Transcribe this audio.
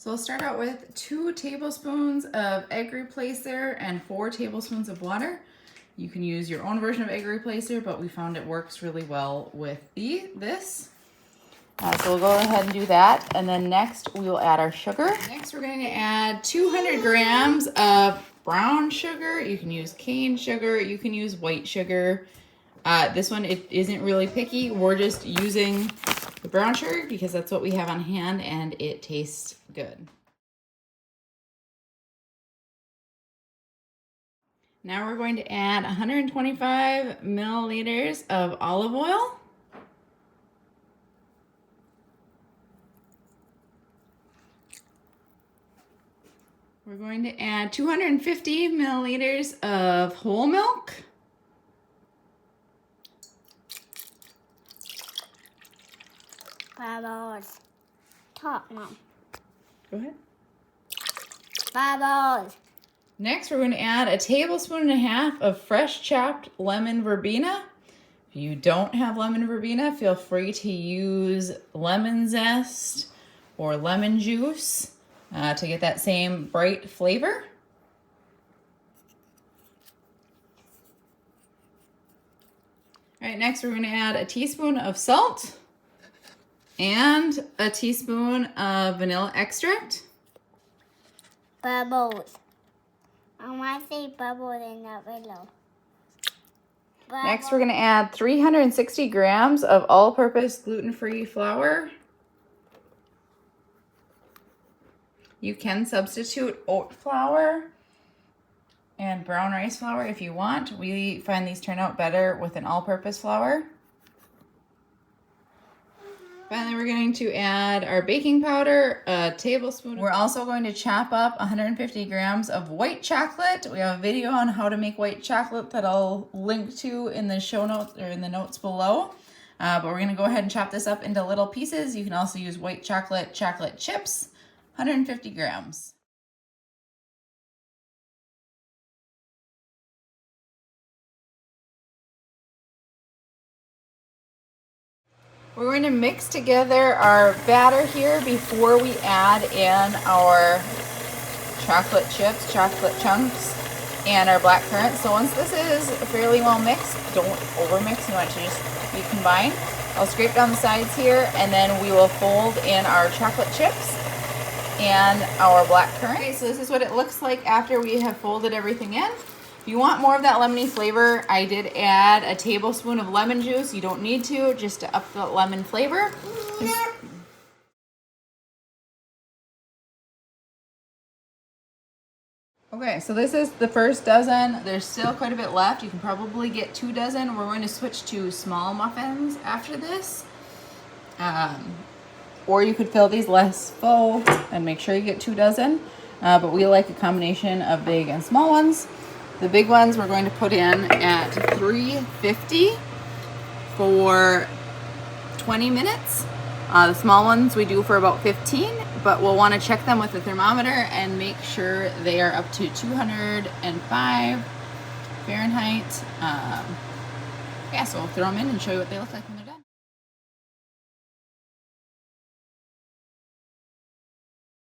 So we'll start out with 2 tablespoons of egg replacer and 4 tablespoons of water. You can use your own version of egg replacer, but we found it works really well with this. So we'll go ahead and do that. And then next we will add our sugar. Next we're going to add 200 grams of brown sugar. You can use cane sugar, you can use white sugar. This one, it isn't really picky. We're just using the brown sugar because that's what we have on hand and it tastes good. Now we're going to add 125 milliliters of olive oil. We're going to add 250 milliliters of whole milk. Bubbles. Talk, Mom. Go ahead. Bubbles. Next, we're going to add a tablespoon and a half of fresh chopped lemon verbena. If you don't have lemon verbena, feel free to use lemon zest or lemon juice to get that same bright flavor. All right, next we're going to add a teaspoon of salt and a teaspoon of vanilla extract. Bubbles. I want to say bubbles in that below. Next, we're going to add 360 grams of all-purpose gluten-free flour. You can substitute oat flour and brown rice flour if you want. We find these turn out better with an all-purpose flour. Finally, we're going to add our baking powder, a tablespoon. We're also going to chop up 150 grams of white chocolate. We have a video on how to make white chocolate that I'll link to in the show notes or in the notes below. But we're going to go ahead and chop this up into little pieces. You can also use white chocolate chips, 150 grams. We're going to mix together our batter here before we add in our chocolate chips, chocolate chunks, and our black currants. So once this is fairly well mixed, don't overmix, you want it to just be combined. I'll scrape down the sides here and then we will fold in our chocolate chips and our black currant. Okay, so this is what it looks like after we have folded everything in. If you want more of that lemony flavor, I did add a tablespoon of lemon juice. You don't need to, just to up the lemon flavor. Okay, so this is the first dozen. There's still quite a bit left. You can probably get 2 dozen. We're going to switch to small muffins after this. Or you could fill these less full and make sure you get 2 dozen. But we like a combination of big and small ones. The big ones we're going to put in at 350 for 20 minutes. The small ones we do for about 15, but we'll want to check them with the thermometer and make sure they are up to 205 Fahrenheit. Yeah, so we'll throw them in and show you what they look like.